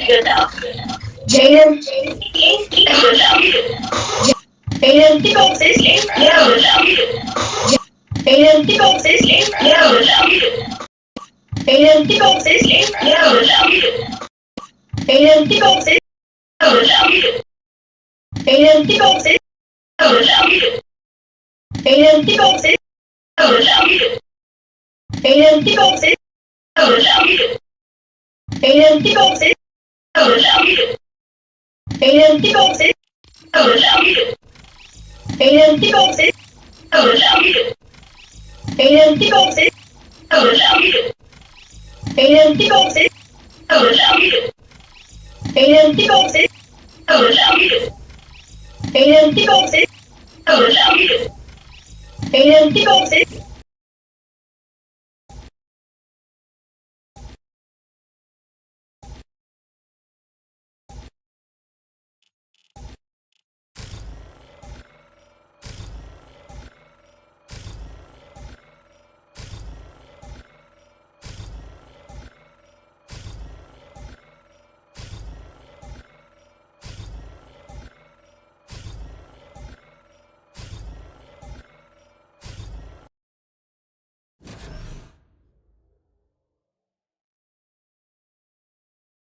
yourself. Jaden, keep yourself. Jaden, keep existing, proud yourself. Jaden, keep existing, proud yourself. Jaden, keep existing, proud yourself. Jaden, keep existing, proud yourself. Jaden, keep existing, proud yourself. Jaden, keep existing, proud yourself. Jaden, keep existing, proud yourself. Jaden, keep existing, proud yourself. Jaden, keep existing, proud yourself. Jaden, keep existing, proud yourself. Jaden, keep existing, proud yourself. Jaden, keep existing, proud yourself. Jaden, keep existing, proud yourself. Jaden, keep existing, proud yourself. Jaden, keep existing.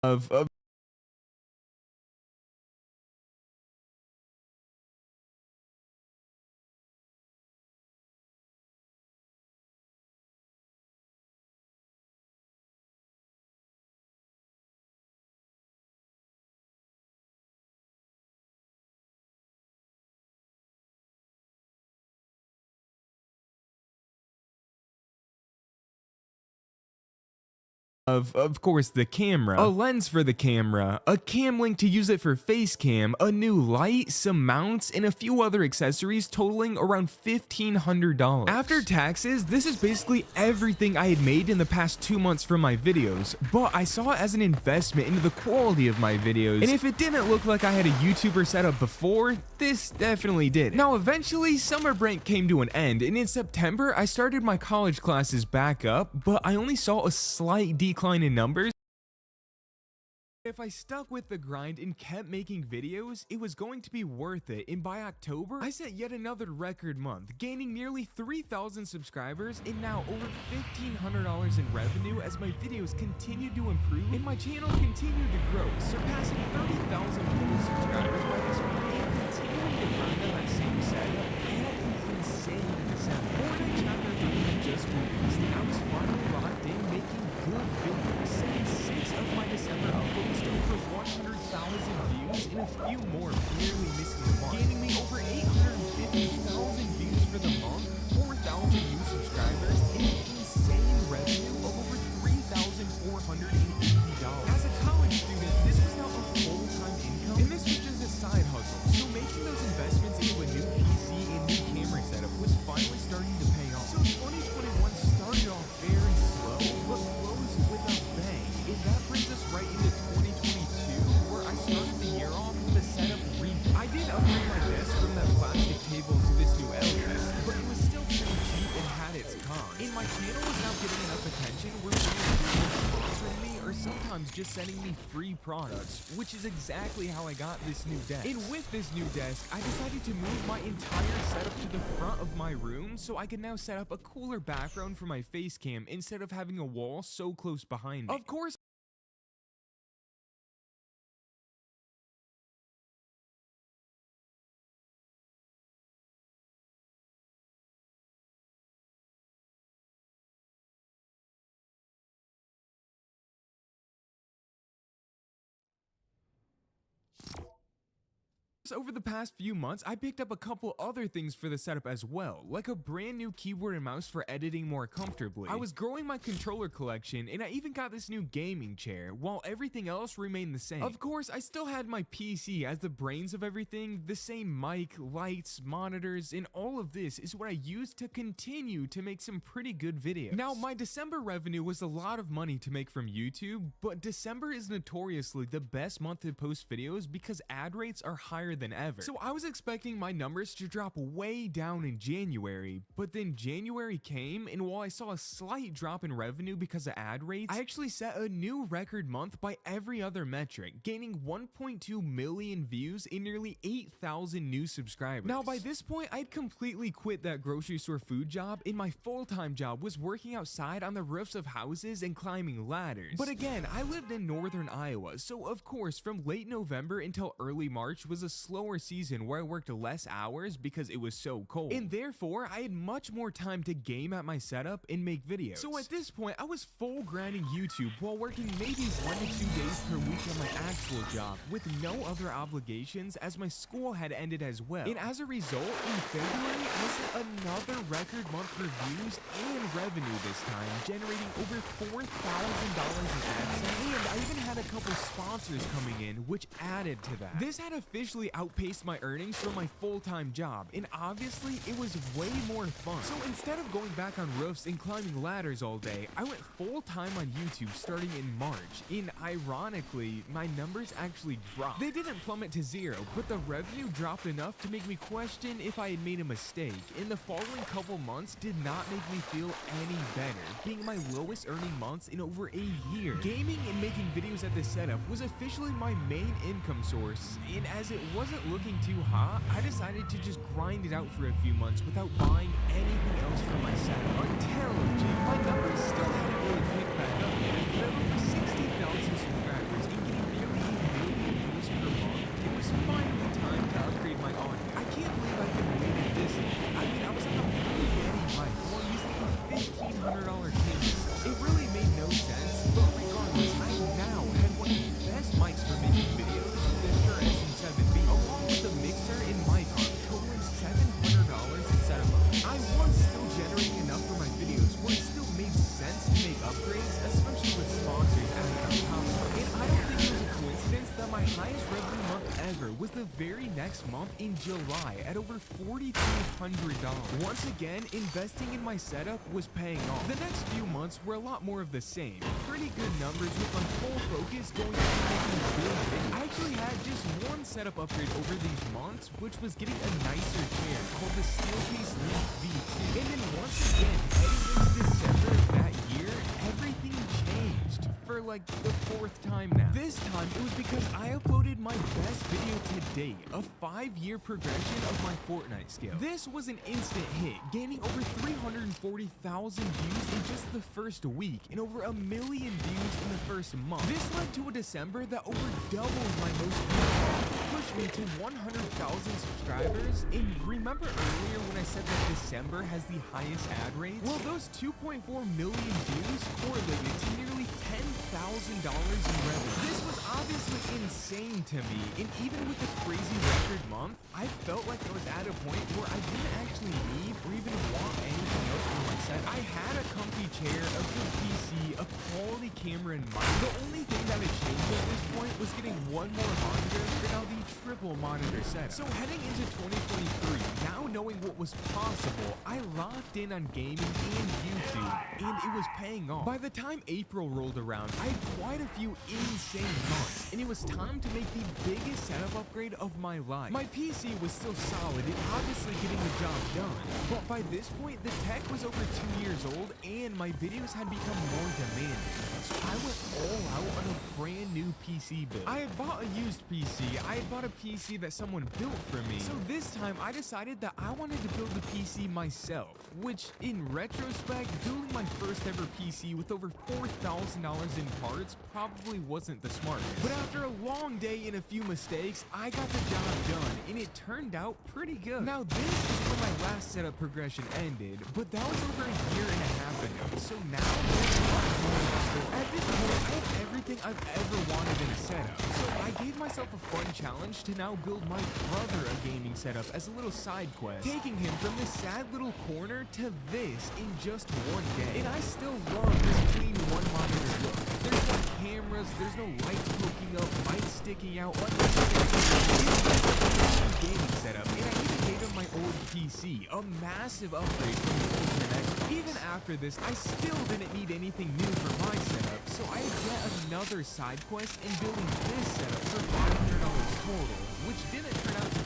Of of course the camera, a lens for the camera, a cam link to use it for face cam, a new light, some mounts, and a few other accessories totaling around $1,500. After taxes, this is basically everything I had made in the past 2 months from my videos, but I saw it as an investment into the quality of my videos, and if it didn't look like I had a YouTuber setup before, this definitely did. Now eventually, summer break came to an end, and in September, I started my college classes back up, but I only saw a slight decline in numbers. If I stuck with the grind and kept making videos, it was going to be worth it, and by October, I set yet another record month, gaining nearly 3,000 subscribers and now over $1,500 in revenue as my videos continued to improve and my channel continued to grow, surpassing 30,000 total subscribers by this month and continuing to grind on that same setup and an insane December. Fortnite Chapter 3 just released, and I was finally locked in making good videos, setting 6 of my December uploads to over 100,000 views and a few more barely missing the mark, gaining me over 850,000 views for the month, 4,000 new subscribers, and an insane revenue of over $3,480. As a college student, this was now a full-time income, and this was just a side hustle, so making those investments into a new PC and new camera setup was finally starting to pay off. So 2021 started off very slow, but closed with a bang, and that brings us right into 2022, where I started the year off with a setup revamp. I did upgrade my desk from that plastic table to this new LS, but it was still pretty cheap and had its cons. And my channel was now getting enough attention where people were sponsoring me or sometimes just sending me free products, which is exactly how I got this new desk. And with this new desk, I decided to move my entire setup to the front of my room so I can now set up a cooler background for my face cam instead of having a wall so close behind me. Of course, over the past few months, I picked up a couple other things for the setup as well, like a brand new keyboard and mouse for editing more comfortably. I was growing my controller collection, and I even got this new gaming chair, while everything else remained the same. Of course, I still had my PC as the brains of everything, the same mic, lights, monitors, and all of this is what I used to continue to make some pretty good videos. Now, my December revenue was a lot of money to make from YouTube, but December is notoriously the best month to post videos because ad rates are higher than ever. So I was expecting my numbers to drop way down in January, but then January came, and while I saw a slight drop in revenue because of ad rates, I actually set a new record month by every other metric, gaining 1.2 million views and nearly 8,000 new subscribers. Now by this point, I'd completely quit that grocery store food job, and my full-time job was working outside on the roofs of houses and climbing ladders. But again, I lived in northern Iowa, so of course from late November until early March was a slower season where I worked less hours because it was so cold, and therefore I had much more time to game at my setup and make videos. So at this point, I was full grinding YouTube while working maybe 1 to 2 days per week on my actual job with no other obligations as my school had ended as well. And as a result, in February, I set another record month for views and revenue this time, generating over $4,000 in AdSense, and I even had a couple sponsors coming in, which added to that. This had officially outpaced my earnings from my full-time job, and obviously it was way more fun. So instead of going back on roofs and climbing ladders all day, I went full-time on YouTube starting in March, and ironically, my numbers actually dropped. They didn't plummet to zero, but the revenue dropped enough to make me question if I had made a mistake, and the following couple months did not make me feel any better, being my lowest earning months in over a year. Gaming and making videos at this setup was officially my main income source, and as it wasn't looking too hot, I decided to just grind it out for a few months without buying anything else for my setup. Until, my numbers still hadn't really picked back up yet, but at over 60,000 subscribers and getting nearly 1 million views per month, it was finally time to upgrade my audio. I can't believe I could make it this long. I mean, I was on a really heavy mic while using a $1,500 camera. It really made no sense, but regardless, I now had one of the best mics for making videos, the Shure SM7B, along with the mixer and mic arm, totaling $700 in setup. I was still generating enough for my videos where it still made sense to make upgrades, especially with sponsors adding on top of it. And I don't think it was a coincidence that my highest revenue month ever was the very next month in July at over $4,200. Once again, investing in my setup was paying off. The next few months were a lot more of the same. Pretty good numbers with my full focus going into making videos. I actually had just one setup upgrade over these months, which was getting a nicer chair called the Steelcase Leaf V2. And then once again, heading into December of that year, everything changed for like the 4th time now. This time, it was because I uploaded my best video to date, a 5-year progression of my Fortnite skill. This was an instant hit, gaining over 340,000 views in just the first week and over 1 million views in the first month. This led to a December that over doubled my most views, pushed me to 100,000 subscribers. And remember earlier when I said that December has the highest ad rates? Well, those 2.4 million views correlated to nearly $10,000 in revenue. This was obviously insane to me, and even with the crazy record month, I felt like I was at a point where I didn't actually need or even want anything else for my setup. I had a comfy chair, a good PC, a quality camera and mic. The only thing that had changed at this point was getting one more monitor for now the triple monitor setup. So heading into 2023, now knowing what was possible, I locked in on gaming and YouTube, and it was paying off. By the time April rolled around, I had quite a few insane months, and it was time to make the biggest setup upgrade of my life. My PC was still solid and obviously getting the job done, but by this point, the tech was over 2 years old, and my videos had become more demanding. So I went all out on a brand new PC build. I had bought a used PC. I had bought a PC that someone built for me. So this time I decided that I wanted to build the PC myself, which in retrospect, building my first ever PC with over $4,000 in parts probably wasn't the smartest. But after a long day and a few mistakes, I got the job done, and it turned out pretty good. Now this is where my last setup progression ended, but that was over a year and a half ago. So now there's a lot more. At this point, I have everything I've ever wanted in a setup. So I gave myself a fun challenge to now build my brother a gaming setup as a little side quest, taking him from this sad little corner to this in just one day. And I still love this clean one monitor look. There's no cameras, there's no lights poking up, mics sticking out, gaming setup, and I even gave him my old PC, a massive upgrade from the Ultimate Xbox. Even after this, I still didn't need anything new for my setup, so I had yet another side quest in building this setup for $500 total, which didn't turn out to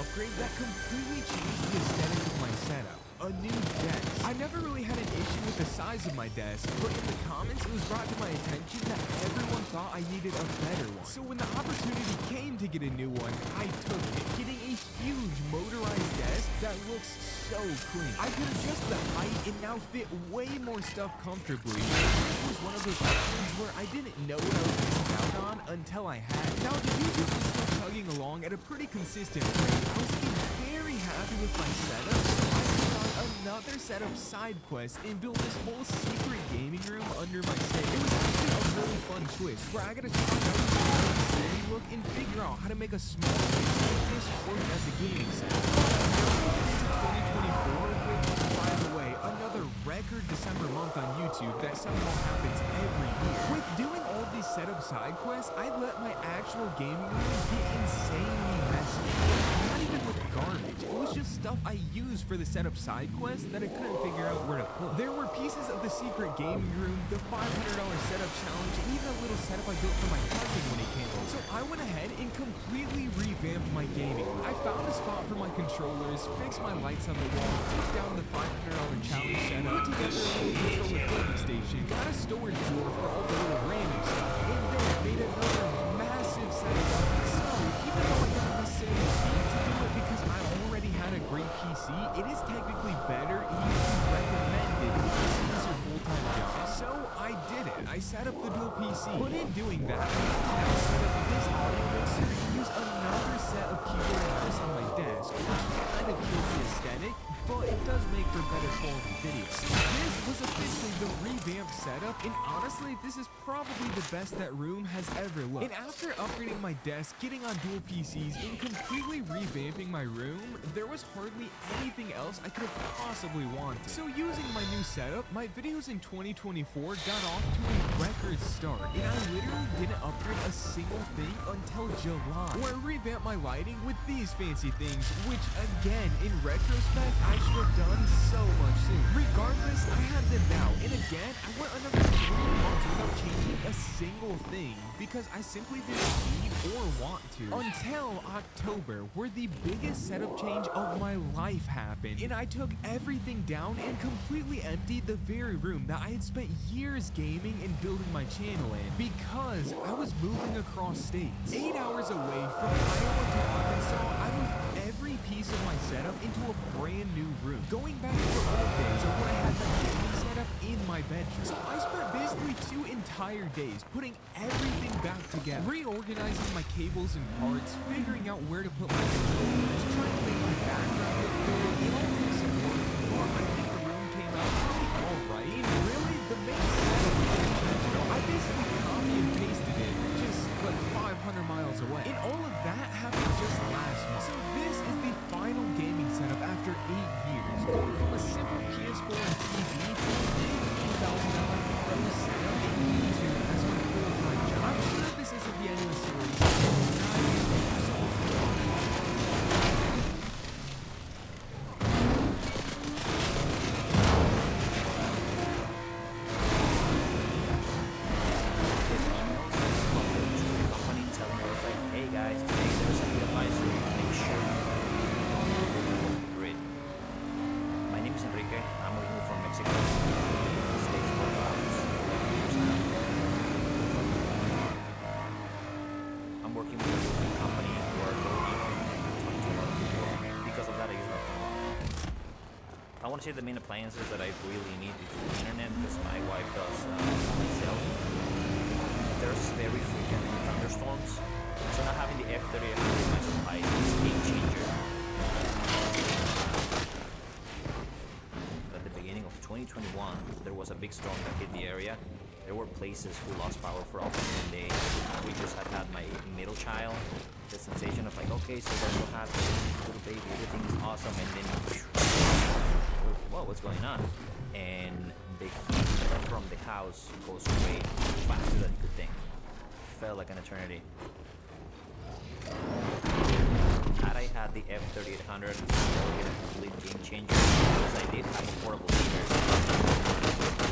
upgrade that completely changed the aesthetic of my setup. A new desk. I never really had an issue with the size of my desk, but in the comments it was brought to my attention that everyone thought I needed a better one. So when the opportunity came to get a new one, I took it, getting a huge motorized desk that looks so clean. I could adjust the height and now fit way more stuff comfortably. This was one of those options where I didn't know what I was missing out on until I had it. Now the YouTube was still chugging along at a pretty consistent rate. I was getting very happy with my setup, so I took on another setup side quest and built this whole secret gaming room under my stay. It was actually a really fun twist where I got to try out the city look and figure out how to make a small space like this work as a gaming setup. 2024, which, by the way, another record December month on YouTube that somehow happens every year. With doing all these setup side quests, I let my actual gaming room get insanely messy. Not even with garbage, it was just stuff I used for the setup side quest that I couldn't figure out where to put. There were pieces of the secret gaming room, the $500 setup challenge, and even a little setup I built for my cousin when he came home. So I went ahead and completely revamped my gaming room. I found a spot for my controllers, fixed my lights on the wall, took down the $500 challenge setup, put together a little controller filming station, got a storage drawer for all the little random stuff, and then made another massive setup. So even though I don't necessarily need to do it because I already had a great PC, it is technically better and even recommended if this is your full-time job. So I did it. I set up the dual PC. But in doing that, I now set up this audio mixer and use another set of keyboard and mouse on my desk, which kind of kills the aesthetic, but it does make for better quality videos. This was officially the revamped setup, and honestly, this is probably the best that room has ever looked. And after upgrading my desk, getting on dual PCs, and completely revamping my room, there was hardly anything else I could have possibly wanted. So using my new setup, my videos in 2024 got off to a record start, and I literally didn't upgrade a single thing until July, where I revamped my lighting with these fancy things, which again, in retrospect, I should have done so much sooner. Regardless, I have them now, and again, I went another 3 months without changing a single thing because I simply didn't need or want to. Until October, where the biggest setup change of my life happened, and I took everything down and completely emptied the very room that I had spent years gaming and building my channel in because I was moving across states. 8 hours away from Iowa to Arkansas, I moved every piece of my setup into a brand new room, going back to the old days of when I had my gaming setup in my bedroom. So I spent basically 2 entire days putting everything back together, reorganizing my cables and parts, figuring out where to put my controllers, trying to make my background look good. It all took some work, but I think the room came out pretty alright. And really, the main setup was intentional. I basically copy and pasted it just like 500 miles away. And all of that happened just last month. So this is the final gaming setup after 8 years, going from a simple PS4 and TV to a big $2,000 pro setup and YouTube as my full-time job. I'm sure this isn't the end of the story. Hey guys, today there's a new advisory. Make sure you grid. My name is Enrique. I'm originally from Mexico. States for about years now. I'm working with a roofing company who are going to a lot of people. Because of that, I use my phone. I want to say the main appliances that I really need is the internet because my wife does myself. There's very frequent thunderstorms. So not having the F30 in my supply is a game changer. At the beginning of 2021, there was a big storm that hit the area. There were places who lost power for almost 10 days. We just had my middle child. The sensation of like, okay, so there's no happy, little baby, everything is awesome, and then, whoa, what's going on? And the heat from the house goes away faster than you could think. Felt like an eternity. Had I had the F3800, it would have been a complete game changer because I did have a portable heater.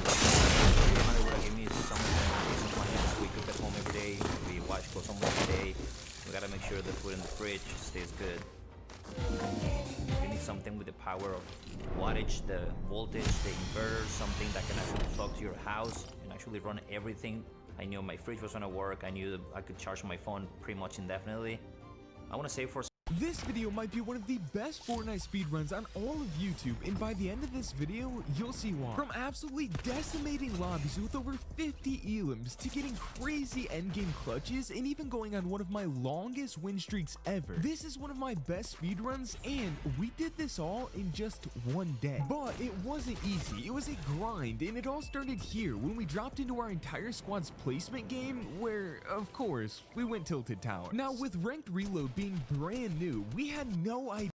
The 3800 would have given me some decent plans. We cook at home every day, we watch clothes home every day. We gotta make sure the food in the fridge stays good. You need something with the power of wattage, the voltage, the inverter, something that can actually plug to your house and actually run everything. I knew my fridge was gonna work. I knew that I could charge my phone pretty much indefinitely. I want to save for This video might be one of the best Fortnite speedruns on all of YouTube, and by the end of this video, you'll see why. From absolutely decimating lobbies with over 50 elims, to getting crazy endgame clutches, and even going on one of my longest win streaks ever. This is one of my best speedruns, and we did this all in just one day. But it wasn't easy, it was a grind, and it all started here when we dropped into our entire squad's placement game, where, of course, we went Tilted Tower. Now, with Ranked Reload being brand new, we had no idea